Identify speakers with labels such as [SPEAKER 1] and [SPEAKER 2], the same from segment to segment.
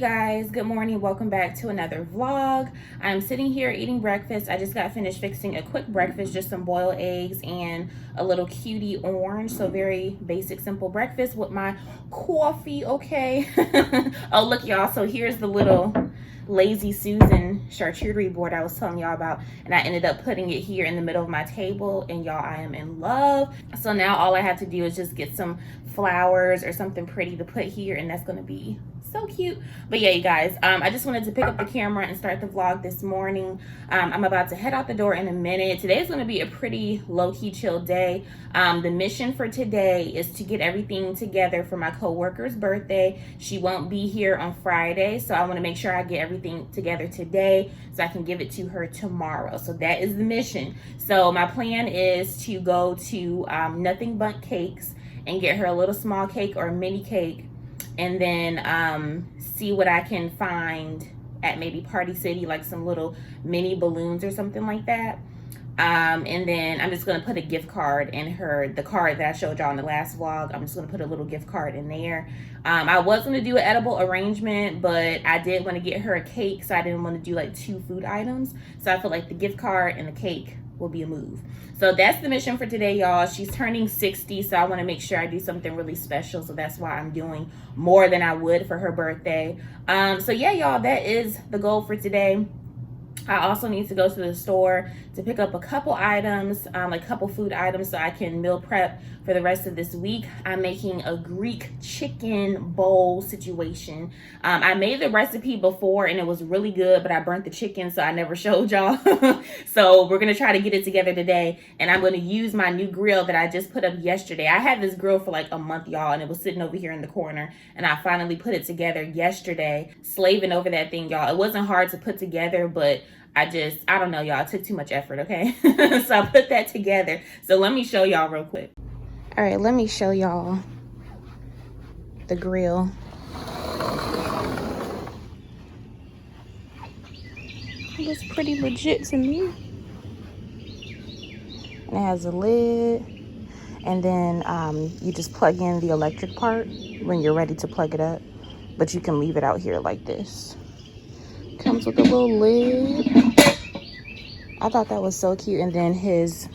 [SPEAKER 1] guys, good morning. Welcome back to another vlog. I'm sitting here eating breakfast. I just got finished fixing a quick breakfast, just some boiled eggs and a little cutie orange. So very basic, simple breakfast with my coffee, okay? Oh, look, y'all. So here's the little Lazy Susan charcuterie board I was telling y'all about, and I ended up putting it here in the middle of my table, and y'all, I am in love. So now all I have to do is just get some flowers or something pretty to put here, and that's gonna be so cute. But yeah, you guys, I just wanted to pick up the camera and start the vlog this morning. I'm about to head out the door in a minute. Today is going to be a pretty low-key chill day. The mission for today is to get everything together for my co-worker's birthday. She won't be here on Friday, so I want to make sure I get everything together today so I can give it to her tomorrow. So that is the mission. So my plan is to go to Nothing But Cakes and get her a little small cake or a mini cake, and then see what I can find at maybe Party City, like some little mini balloons or something like that. And then I'm just gonna put a gift card in the card that I showed y'all in the last vlog. I'm just gonna put a little gift card in there. I was gonna do an edible arrangement, but I did want to get her a cake, so I didn't want to do like 2 food items. So I feel like the gift card and the cake will be a move. So that's the mission for today, y'all. She's turning 60, so I want to make sure I do something really special. So that's why I'm doing more than I would for her birthday. So yeah, y'all, that is the goal for today. I also need to go to the store to pick up a couple items, like a couple food items, so I can meal prep for the rest of this week. I'm making a Greek chicken bowl situation. I made the recipe before and it was really good, but I burnt the chicken, so I never showed y'all. So we're gonna try to get it together today, and I'm gonna use my new grill that I just put up yesterday. I had this grill for like a month, y'all, and it was sitting over here in the corner, and I finally put it together yesterday, slaving over that thing, y'all. It wasn't hard to put together, but I don't know, y'all. It took too much effort, okay? So I put that together. So let me show y'all real quick. All right, let me show y'all the grill. It looks pretty legit to me. And it has a lid. And then you just plug in the electric part when you're ready to plug it up. But you can leave it out here like this. Comes with a little lid. I thought that was so cute. And then his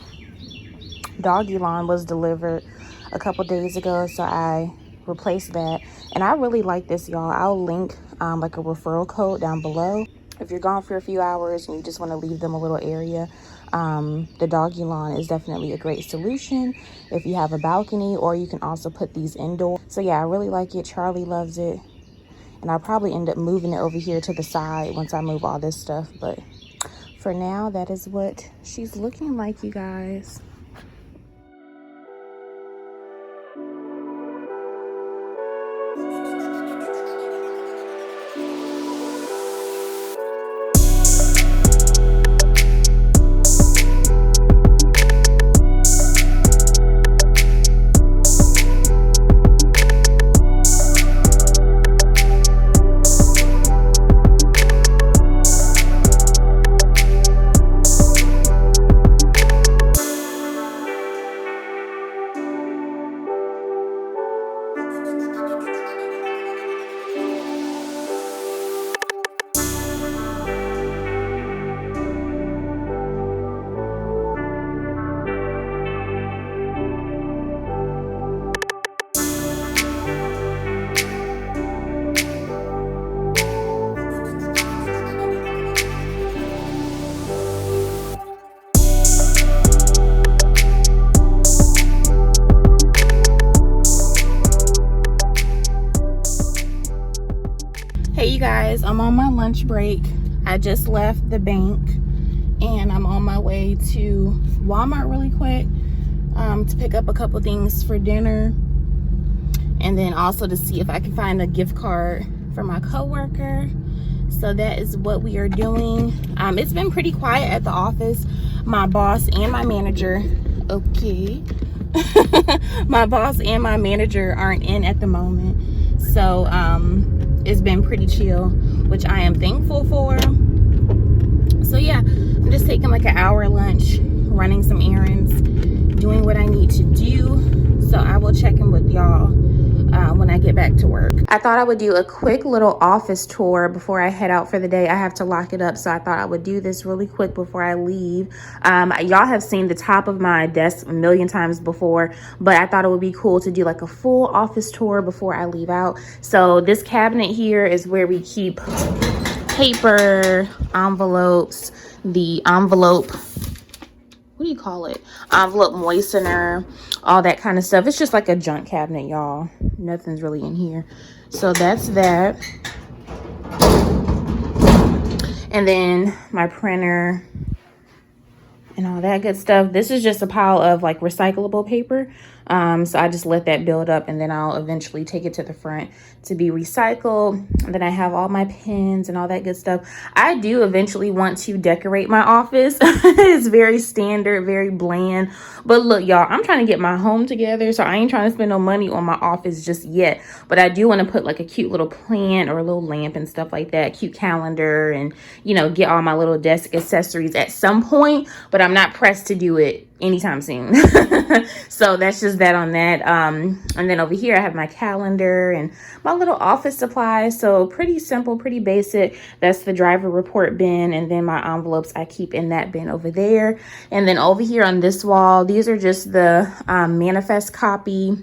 [SPEAKER 1] Doggie Lawn was delivered a couple days ago, so I replaced that. And I really like this, y'all. I'll link like a referral code down below. If you're gone for a few hours and you just want to leave them a little area, the Doggie Lawn is definitely a great solution if you have a balcony, or you can also put these indoor. So yeah, I really like it. Charlie loves it. And I'll probably end up moving it over here to the side once I move all this stuff. But for now, that is what she's looking like, you guys. Hey you guys, I'm on my lunch break. I just left the bank and I'm on my way to Walmart really quick to pick up a couple things for dinner, and then also to see if I can find a gift card for my coworker. So that is what we are doing. It's been pretty quiet at the office. My boss and my manager, okay, my boss and my manager aren't in at the moment. So it's been pretty chill, which I am thankful for. So yeah, I'm just taking like an hour lunch, running some errands, doing what I need to do. So I will check in with y'all when I get back to work. I thought I would do a quick little office tour before I head out for the day. I have to lock it up, so I thought I would do this really quick before I leave. Y'all have seen the top of my desk a million times before, but I thought it would be cool to do like a full office tour before I leave out. So this cabinet here is where we keep paper, envelopes, the envelope, what do you call it? Envelope moistener, all that kind of stuff. It's just like a junk cabinet, y'all. Nothing's really in here. So that's that. And then my printer and all that good stuff. This is just a pile of like recyclable paper. So I just let that build up, and then I'll eventually take it to the front to be recycled. And then I have all my pens and all that good stuff. I do eventually want to decorate my office. It's very standard, very bland. But look, y'all, I'm trying to get my home together, so I ain't trying to spend no money on my office just yet. But I do want to put like a cute little plant or a little lamp and stuff like that, cute calendar, and, you know, get all my little desk accessories at some point. But I'm not pressed to do it anytime soon. So that's just that on that. And then over here I have my calendar and my little office supplies. So pretty simple, pretty basic. That's the driver report bin, and then my envelopes I keep in that bin over there. And then over here on this wall, these are just the manifest copy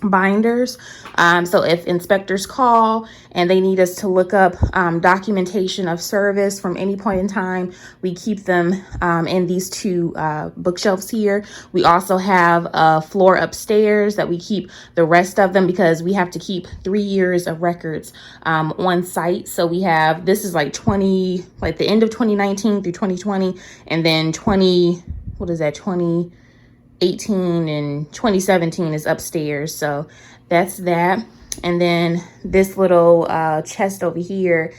[SPEAKER 1] binders. So if inspectors call and they need us to look up documentation of service from any point in time, we keep them in these two bookshelves here. We also have a floor upstairs that we keep the rest of them, because we have to keep 3 years of records on site. So we have, this is like the end of 2019 through 2020, and then 2018 and 2017 is upstairs. So that's that. And then this little chest over here,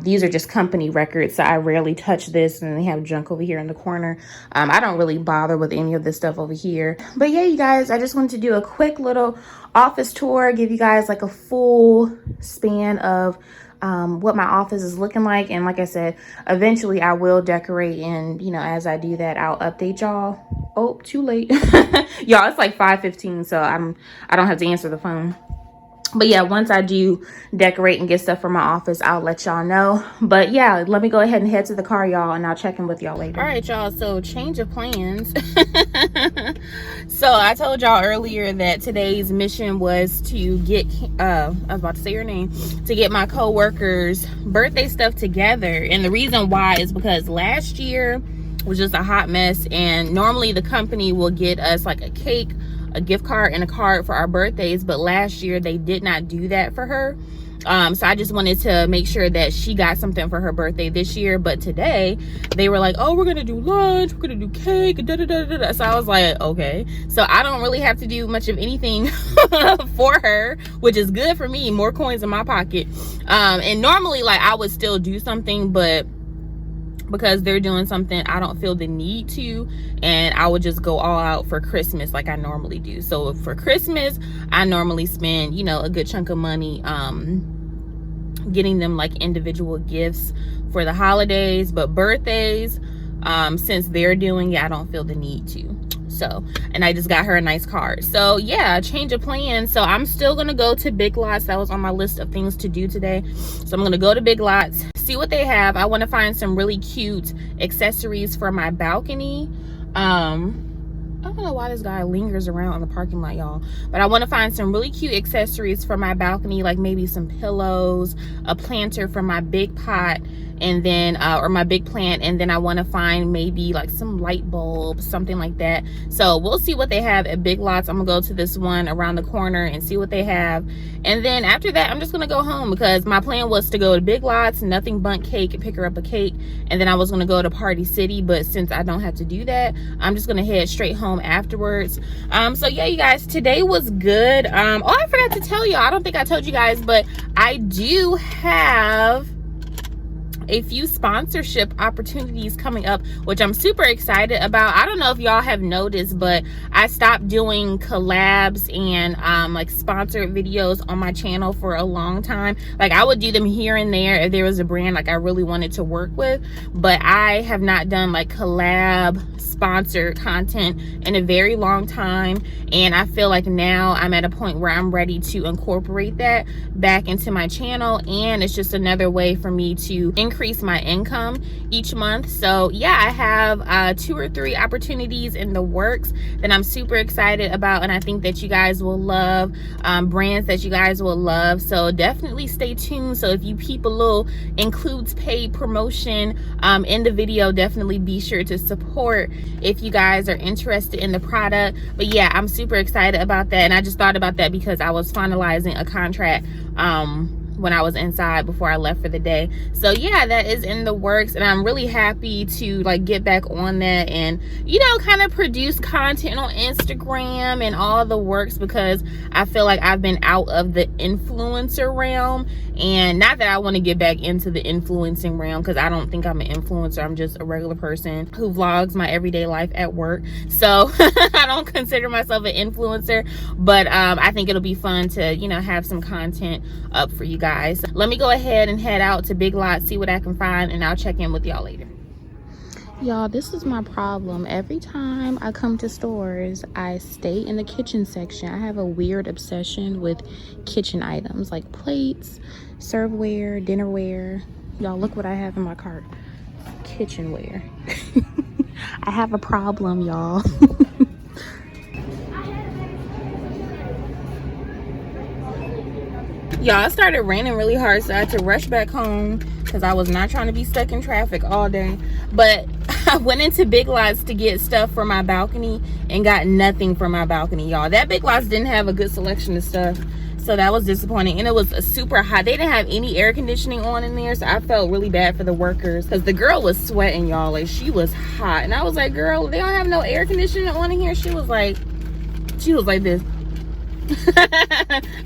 [SPEAKER 1] these are just company records, so I rarely touch this, and they have junk over here in the corner. I don't really bother with any of this stuff over here. But yeah, you guys, I just wanted to do a quick little office tour, give you guys like a full span of what my office is looking like. And like I said, eventually I will decorate, and, you know, as I do that, I'll update y'all. Oh, too late. Y'all, it's like 5:15, so I don't have to answer the phone. But yeah, once I do decorate and get stuff for my office, I'll let y'all know. But yeah, let me go ahead and head to the car, y'all, and I'll check in with y'all later. All right, y'all, so change of plans. So I told y'all earlier that today's mission was to get, I was about to say your name, to get my co-workers' birthday stuff together. And the reason why is because last year was just a hot mess, and normally the company will get us like a cake, a gift card, and a card for our birthdays, but last year they did not do that for her. So I just wanted to make sure that she got something for her birthday this year. But today they were like, oh, we're gonna do lunch, we're gonna do cake, da da da da da. So I was like, okay, so I don't really have to do much of anything for her, which is good for me, more coins in my pocket. And normally, like, I would still do something, but because they're doing something, I don't feel the need to, and I would just go all out for Christmas like I normally do. So for Christmas, I normally spend, you know, a good chunk of money getting them like individual gifts for the holidays. But birthdays, since they're doing it, I don't feel the need to. So, and I just got her a nice card. So yeah, change of plans. So I'm still gonna go to Big Lots. That was on my list of things to do today. So I'm gonna go to Big Lots, see what they have. I want to find some really cute accessories for my balcony. I don't know why this guy lingers around in the parking lot, y'all, but I want to find some really cute accessories for my balcony, like maybe some pillows, a planter for my big pot, and then or my big plant, and then I want to find maybe like some light bulbs, something like that. So we'll see what they have at Big Lots. I'm gonna go to this one around the corner and see what they have, and then after that I'm just gonna go home, because my plan was to go to Big Lots, nothing but cake, and pick her up a cake, and then I was gonna go to Party City, but since I don't have to do that, I'm just gonna head straight home afterwards. So yeah, you guys, today was good. Oh, I forgot to tell y'all, I don't think I told you guys, but I do have a few sponsorship opportunities coming up, which I'm super excited about. I don't know if y'all have noticed, but I stopped doing collabs and like sponsored videos on my channel for a long time. Like I would do them here and there if there was a brand like I really wanted to work with, but I have not done like collab sponsored content in a very long time, and I feel like now I'm at a point where I'm ready to incorporate that back into my channel, and it's just another way for me to increase my income each month. So yeah, I have 2 or 3 opportunities in the works that I'm super excited about, and I think that you guys will love, brands that you guys will love. So definitely stay tuned. So if you peep a little includes paid promotion in the video, definitely be sure to support if you guys are interested in the product. But yeah, I'm super excited about that, and I just thought about that because I was finalizing a contract when I was inside before I left for the day. So yeah, that is in the works, and I'm really happy to like get back on that and, you know, kind of produce content on Instagram and all the works, because I feel like I've been out of the influencer realm. And not that I want to get back into the influencing realm, because I don't think I'm an influencer. I'm just a regular person who vlogs my everyday life at work. So I don't consider myself an influencer, but I think it'll be fun to, you know, have some content up for you guys. Let me go ahead and head out to Big Lots, see what I can find, and I'll check in with y'all later. Y'all, this is my problem. Every time I come to stores, I stay in the kitchen section. I have a weird obsession with kitchen items like plates, serveware, dinnerware. Y'all, look what I have in my cart. Kitchenware. I have a problem, y'all. Y'all, it started raining really hard, so I had to rush back home because I was not trying to be stuck in traffic all day. But I went into Big Lots to get stuff for my balcony and got nothing for my balcony, y'all. That Big Lots didn't have a good selection of stuff, so that was disappointing. And it was super hot. They didn't have any air conditioning on in there, so I felt really bad for the workers because the girl was sweating, y'all. Like, she was hot, and I was like, girl, they don't have no air conditioning on in here. She was like this.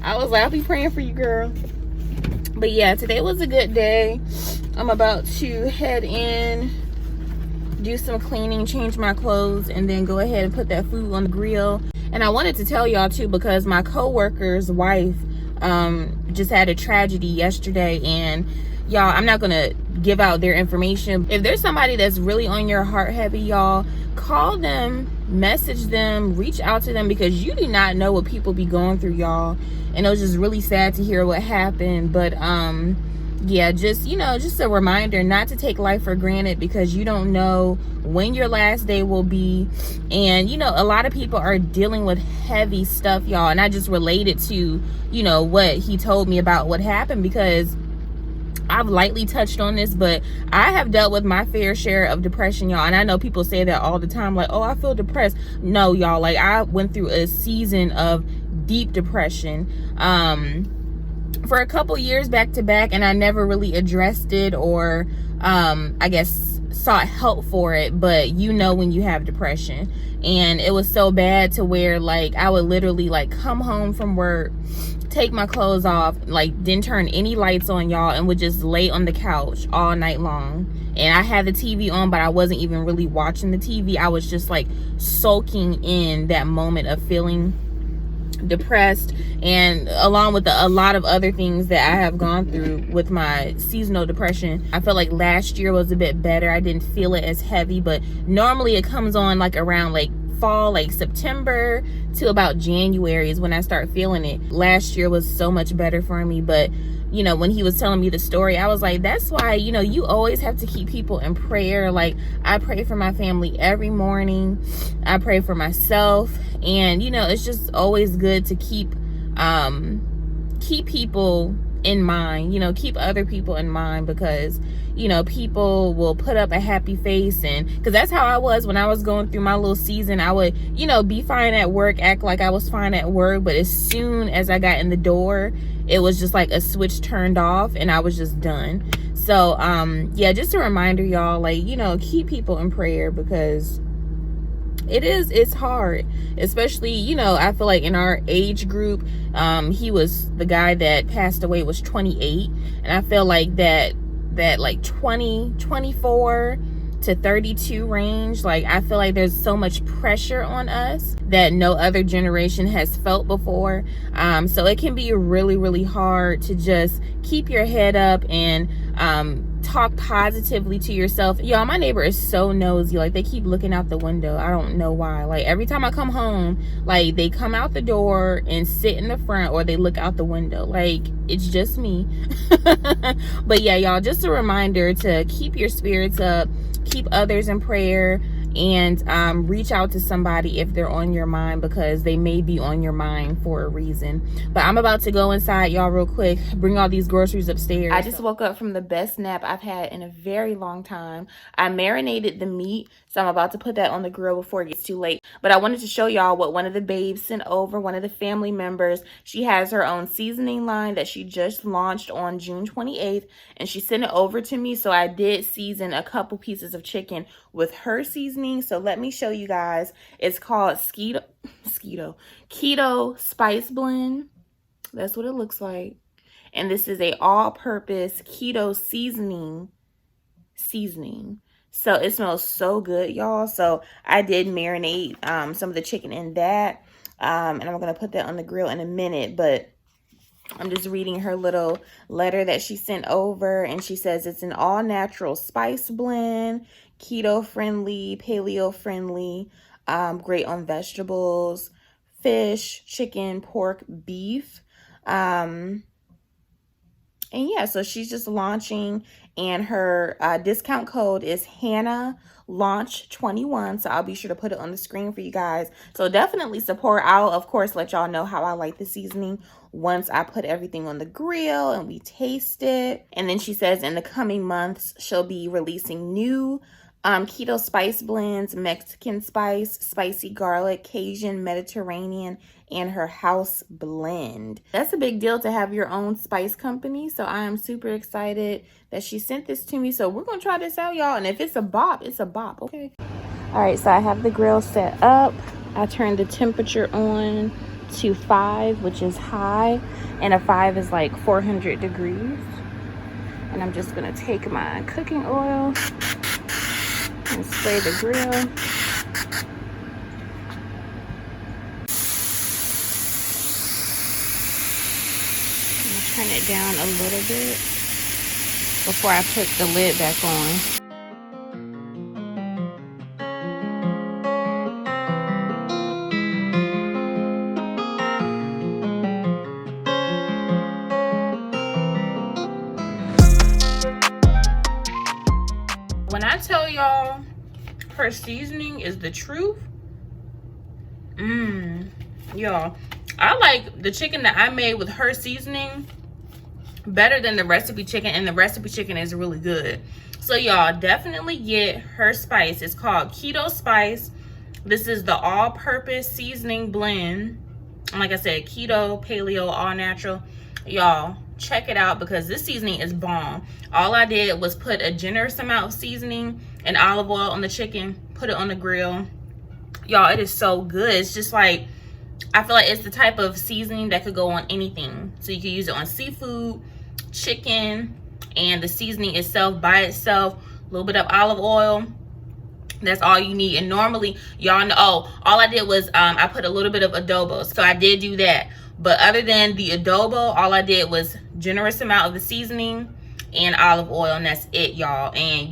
[SPEAKER 1] I was like, I'll be praying for you, girl. But yeah, today was a good day. I'm about to head in, do some cleaning, change my clothes, and then go ahead and put that food on the grill. And I wanted to tell y'all too, because my co-worker's wife just had a tragedy yesterday, and y'all, I'm not gonna give out their information. If there's somebody that's really on your heart heavy, y'all, call them, message them, reach out to them, because you do not know what people be going through, y'all. And it was just really sad to hear what happened. But yeah, just, you know, just a reminder not to take life for granted, because you don't know when your last day will be. And, you know, a lot of people are dealing with heavy stuff, y'all. And I just related to, you know, what he told me about what happened, because I've lightly touched on this, but I have dealt with my fair share of depression, y'all. And I know people say that all the time, like, oh, I feel depressed. No, y'all, like, I went through a season of deep depression for a couple years back to back, and I never really addressed it or I guess sought help for it. But you know when you have depression, and it was so bad to where, like, I would literally, like, come home from work, take my clothes off, like, didn't turn any lights on, y'all, and would just lay on the couch all night long. And I had the TV on, but I wasn't even really watching the TV. I was just, like, soaking in that moment of feeling depressed, and along with a lot of other things that I have gone through with my seasonal depression. I felt like last year was a bit better. I didn't feel it as heavy, but normally it comes on like around like fall, like September to about January is when I start feeling it. Last year was so much better for me. But you know, when he was telling me the story, I was like, that's why, you know, you always have to keep people in prayer. Like, I pray for my family every morning. I pray for myself. And, you know, it's just always good to keep people in mind, you know, keep other people in mind, because, you know, people will put up a happy face. And because that's how I was when I was going through my little season. I would, you know, be fine at work, act like I was fine at work, but as soon as I got in the door, it was just like a switch turned off and I was just done. So yeah, just a reminder, y'all, like, you know, keep people in prayer, because it's hard, especially, you know, I feel like in our age group, the guy that passed away was 28, and I feel like that that like 24 to 32 range. Like, I feel like there's so much pressure on us that no other generation has felt before. So it can be really, really hard to just keep your head up and talk positively to yourself. Y'all, my neighbor is so nosy. Like, they keep looking out the window. I don't know why. Like, every time I come home, like, they come out the door and sit in the front, or they look out the window. Like, it's just me. But yeah, y'all, just a reminder to keep your spirits up, keep others in prayer, and reach out to somebody if they're on your mind, because they may be on your mind for a reason. But I'm about to go inside, y'all, real quick, bring all these groceries upstairs. I just woke up from the best nap I've had in a very long time. I marinated the meat, so I'm about to put that on the grill before it gets too late. But I wanted to show y'all what one of the babes sent over, one of the family members. She has her own seasoning line that she just launched on June 28th, and she sent it over to me. So I did season a couple pieces of chicken with her seasoning. So let me show you guys. It's called Keto Spice Blend. That's what it looks like. And this is a all-purpose keto seasoning. So it smells so good, y'all. So I did marinate some of the chicken in that. And I'm going to put that on the grill in a minute. But I'm just reading her little letter that she sent over. And she says it's an all-natural spice blend, keto-friendly, paleo-friendly, great on vegetables, fish, chicken, pork, beef. And yeah, so she's just launching, and her discount code is Hannah Launch 21. So I'll be sure to put it on the screen for you guys. So definitely support. I'll, of course, let y'all know how I like the seasoning once I put everything on the grill and we taste it. And then she says in the coming months, she'll be releasing new keto spice blends, Mexican spice, spicy garlic, Cajun, Mediterranean, and her house blend. That's a big deal to have your own spice company. So I am super excited that she sent this to me. So we're going to try this out, y'all. And if it's a bop, it's a bop, okay? All right, so I have the grill set up. I turned the temperature on to 5, which is high. And a 5 is like 400 degrees. And I'm just going to take my cooking oil and spray the grill. Turn it down a little bit before I put the lid back on. When I tell y'all her seasoning is the truth, y'all, I like the chicken that I made with her seasoning better than the recipe chicken, and the recipe chicken is really good. So y'all definitely get her spice. It's called Keto Spice. This is the all-purpose seasoning blend. And like I said, keto, paleo, all natural. Y'all check it out, because this seasoning is bomb. All I did was put a generous amount of seasoning and olive oil on the chicken, put it on the grill. Y'all, it is so good. It's just like, I feel like it's the type of seasoning that could go on anything. So you can use it on seafood, chicken, and the seasoning itself by itself, a little bit of olive oil. That's all you need. And normally, y'all know, all I did was I put a little bit of adobo. So I did do that. But other than the adobo, all I did was generous amount of the seasoning and olive oil, and that's it, y'all. And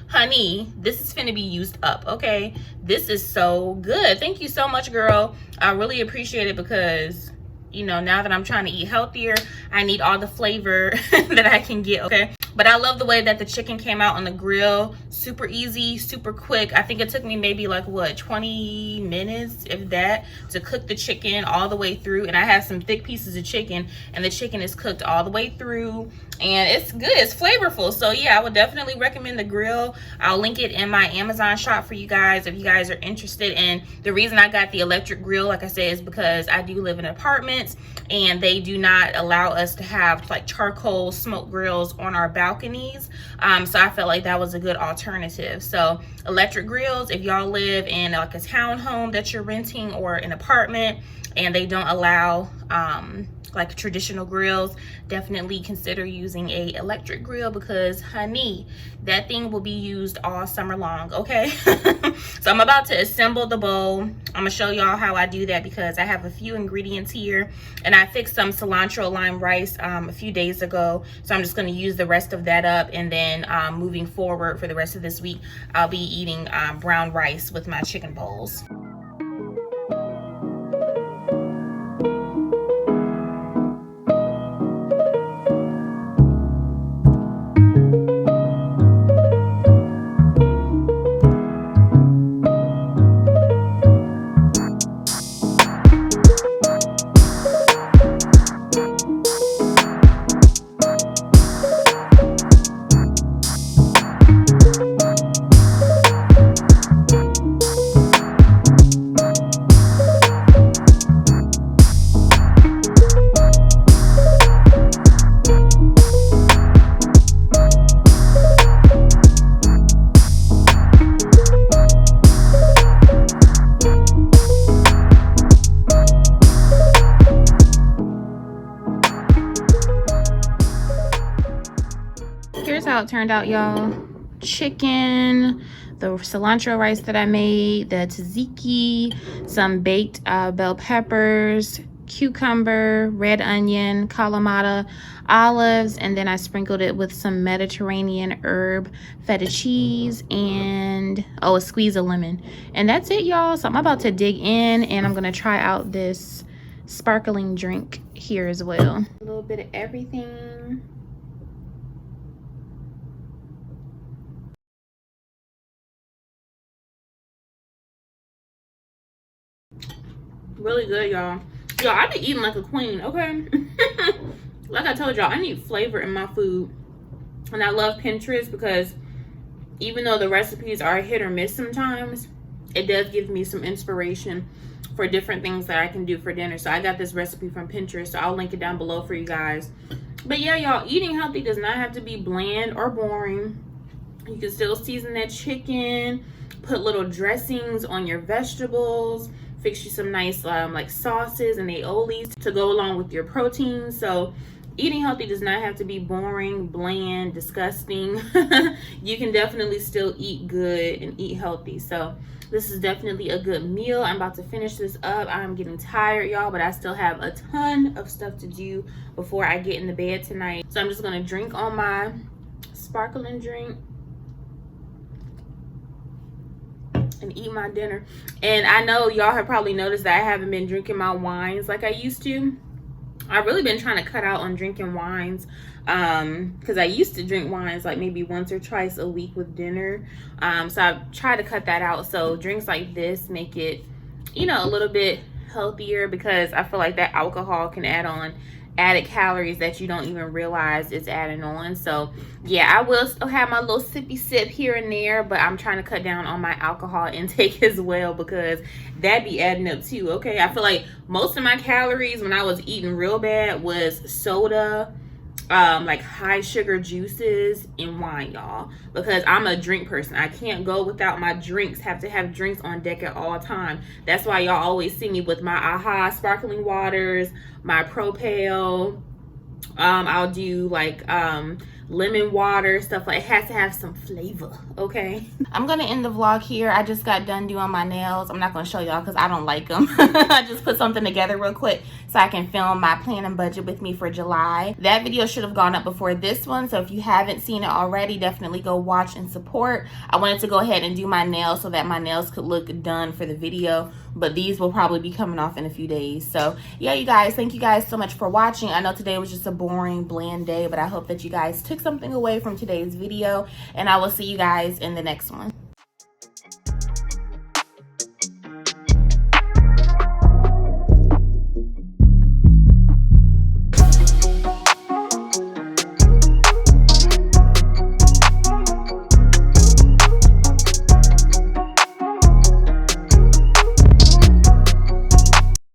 [SPEAKER 1] honey, this is finna be used up, okay? This is so good. Thank you so much, girl. I really appreciate it, because you know, now that I'm trying to eat healthier, I need all the flavor that I can get, okay? But I love the way that the chicken came out on the grill. Super easy, super quick. I think it took me maybe like, what, 20 minutes, if that, to cook the chicken all the way through. And I have some thick pieces of chicken, and the chicken is cooked all the way through. And it's good, it's flavorful. So yeah, I would definitely recommend the grill. I'll link it in my Amazon shop for you guys if you guys are interested. And the reason I got the electric grill, like I said, is because I do live in apartments, and they do not allow us to have like charcoal smoke grills on our balconies. So I felt like that was a good alternative. So electric grills, if y'all live in like a townhome that you're renting or an apartment and they don't allow like traditional grills, definitely consider using a electric grill, because honey, that thing will be used all summer long. Okay. So I'm about to assemble the bowl. I'm gonna show y'all how I do that, because I have a few ingredients here, and I fixed some cilantro lime rice a few days ago, so I'm just gonna use the rest of that up, and then moving forward for the rest of this week, I'll be eating brown rice with my chicken bowls. Here's how it turned out, y'all. Chicken, the cilantro rice that I made, the tzatziki, some baked bell peppers, cucumber, red onion, kalamata, olives, and then I sprinkled it with some Mediterranean herb feta cheese and a squeeze of lemon. And that's it, y'all. So I'm about to dig in, and I'm gonna try out this sparkling drink here as well. A little bit of everything. Really good, y'all. Y'all, I be eating like a queen, okay? Like I told y'all, I need flavor in my food. And I love Pinterest, because even though the recipes are hit or miss sometimes, it does give me some inspiration for different things that I can do for dinner. So I got this recipe from Pinterest, so I'll link it down below for you guys. But yeah, y'all, eating healthy does not have to be bland or boring. You can still season that chicken, put little dressings on your vegetables, fix you some nice like sauces and aiolis to go along with your protein. So eating healthy does not have to be boring, bland, disgusting. You can definitely still eat good and eat healthy. So this is definitely a good meal. I'm about to finish this up. I'm getting tired, y'all, but I still have a ton of stuff to do before I get in the bed tonight. So I'm just gonna drink on my sparkling drink and eat my dinner. And I know y'all have probably noticed that I haven't been drinking my wines like I used to. I've really been trying to cut out on drinking wines, because I used to drink wines like maybe once or twice a week with dinner. So I've tried to cut that out. So drinks like this make it, you know, a little bit healthier, because I feel like that alcohol can add on added calories that you don't even realize it's adding on. So yeah, I will still have my little sippy sip here and there, but I'm trying to cut down on my alcohol intake as well, because that be adding up too. Okay, I feel like most of my calories when I was eating real bad was soda, like high sugar juices and wine, y'all, because I'm a drink person. I can't go without my drinks. Have to have drinks on deck at all time. That's why y'all always see me with my AHA sparkling waters, my Propel. I'll do like lemon water, stuff like it has to have some flavor. Okay, I'm gonna end the vlog here. I just got done doing my nails. I'm not gonna show y'all because I don't like them. I just put something together real quick so I can film my plan and budget with me for July. That video should have gone up before this one, so if you haven't seen it already, definitely go watch and support. I wanted to go ahead and do my nails so that my nails could look done for the video, but these will probably be coming off in a few days. So yeah, you guys, thank you guys so much for watching. I know today was just a boring, bland day, but I hope that you guys took something away from today's video, and I will see you guys in the next one.